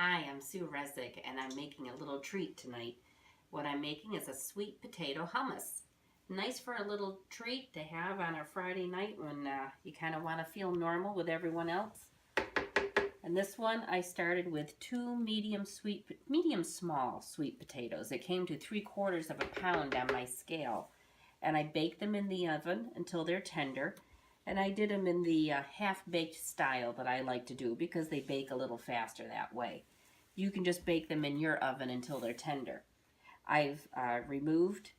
Hi, I'm Sue Resig, and I'm making a little treat tonight. What I'm making is a sweet potato hummus. Nice for a little treat to have on a Friday night when you kind of want to feel normal with everyone else. And this one, I started with two medium small sweet potatoes. It came to 3/4 of a pound on my scale. And I baked them in the oven until they're tender. And I did them in the half-baked style that I like to do because they bake a little faster that way. You can just bake them in your oven until they're tender. I've removed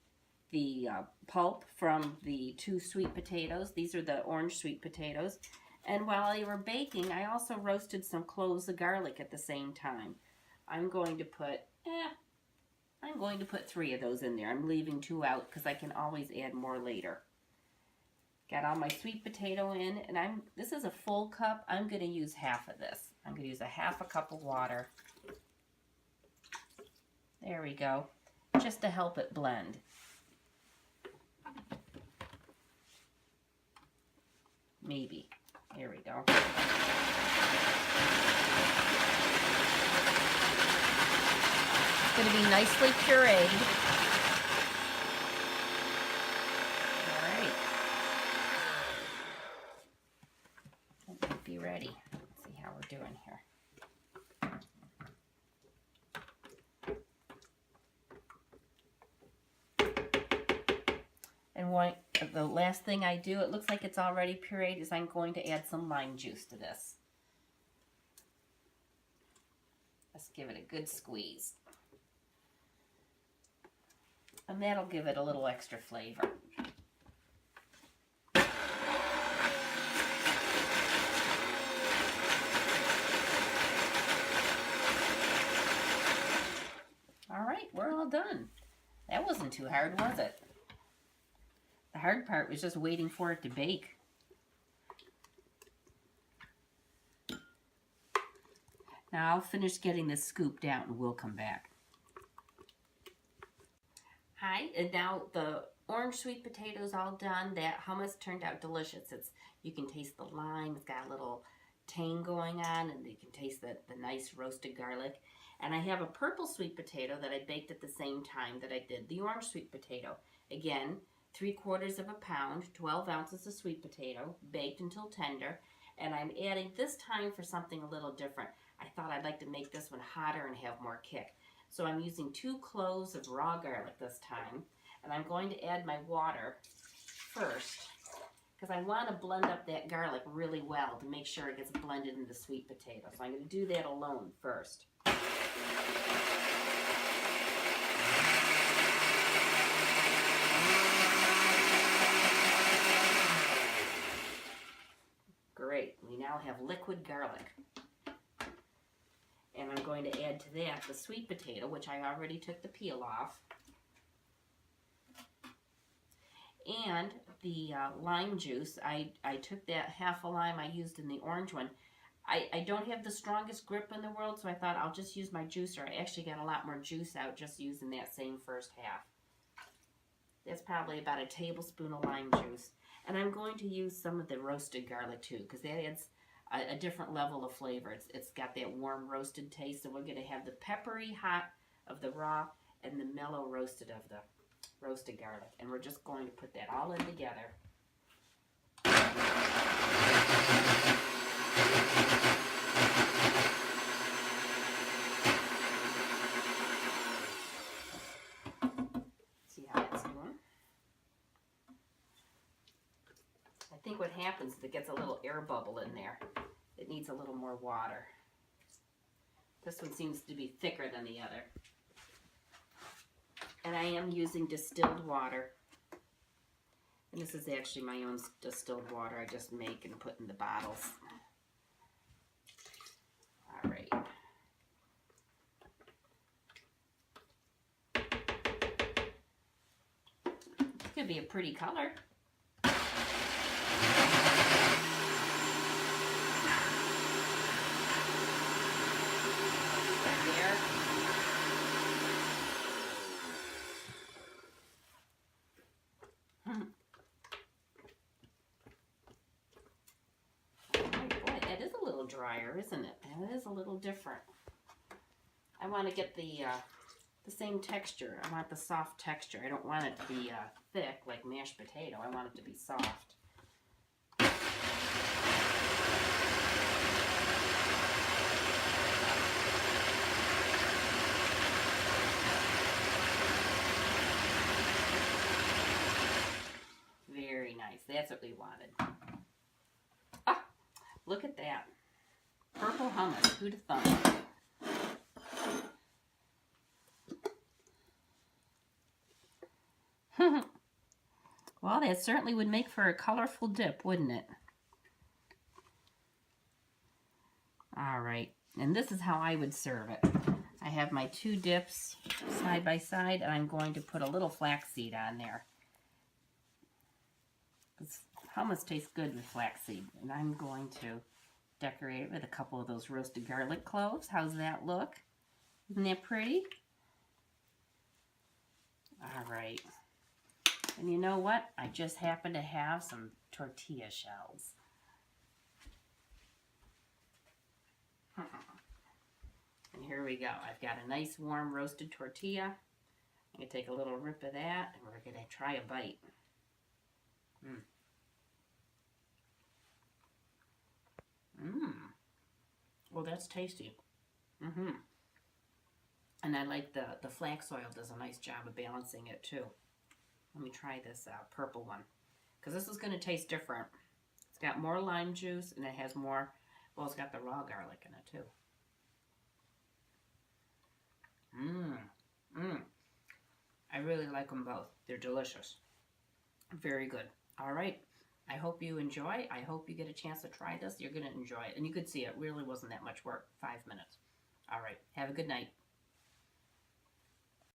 the pulp from the two sweet potatoes. These are the orange sweet potatoes. And while they were baking, I also roasted some cloves of garlic at the same time. I'm going to put 3 of those in there. I'm leaving 2 out because I can always add more later. Got all my sweet potato in, and this is a full cup. I'm going to use half of this. I'm going to use a half a cup of water. There we go, just to help it blend. Maybe. There we go. It's going to be nicely pureed. Be ready. Let's see how we're doing here. And the last thing I do, it looks like it's already pureed, is I'm going to add some lime juice to this. Let's give it a good squeeze. And that'll give it a little extra flavor. We're all done. That wasn't too hard, was it? The hard part was just waiting for it to bake. Now I'll finish getting this scooped out and we'll come back. Hi, and now the orange sweet potatoes all done. That hummus turned out delicious. You can taste the lime. It's got a little tang going on, and you can taste the nice roasted garlic. And I have a purple sweet potato that I baked at the same time that I did the orange sweet potato. Again, 3/4 of a pound, 12 ounces of sweet potato, baked until tender. And I'm adding this time for something a little different. I thought I'd like to make this one hotter and have more kick. So I'm using 2 cloves of raw garlic this time. And I'm going to add my water first, because I want to blend up that garlic really well to make sure it gets blended into the sweet potato. So I'm going to do that alone first. Great, we now have liquid garlic. And I'm going to add to that the sweet potato, which I already took the peel off. And the lime juice. I took that half a lime I used in the orange one. I don't have the strongest grip in the world, so I thought I'll just use my juicer. I actually got a lot more juice out just using that same first half. That's probably about a tablespoon of lime juice. And I'm going to use some of the roasted garlic too, because that adds a different level of flavor. It's got that warm roasted taste, and we're going to have the peppery hot of the raw and the mellow roasted of the roasted garlic. And we're just going to put that all in together. See how that's doing? I think what happens is it gets a little air bubble in there. It needs a little more water. This one seems to be thicker than the other. And I am using distilled water. And this is actually my own distilled water I just make and put in the bottles. All right. It's going to be a pretty color. Boy, that is a little drier, isn't it? That is a little different. I want to get the same texture. I want the soft texture. I don't want it to be thick like mashed potato. I want it to be soft. Very nice. That's what we wanted. Ah, look at that. Purple hummus. Who'd have thought? Well, that certainly would make for a colorful dip, wouldn't it? All right, and this is how I would serve it. I have my two dips side by side, and I'm going to put a little flaxseed on there. Hummus tastes good with flaxseed, and I'm going to decorate it with a couple of those roasted garlic cloves. How's that look? Isn't that pretty? All right. And you know what? I just happen to have some tortilla shells. And here we go. I've got a nice warm roasted tortilla. I'm going to take a little rip of that, and we're going to try a bite. Well, that's tasty. And I like the flax oil does a nice job of balancing it too. Let me try this purple one, because this is going to taste different. It's got more lime juice, and it has more, well, it's got the raw garlic in it too. I really like them both. They're delicious. Very good. All right. I hope you enjoy. I hope you get a chance to try this. You're going to enjoy it. And you could see it really wasn't that much work. 5 minutes. All right. Have a good night.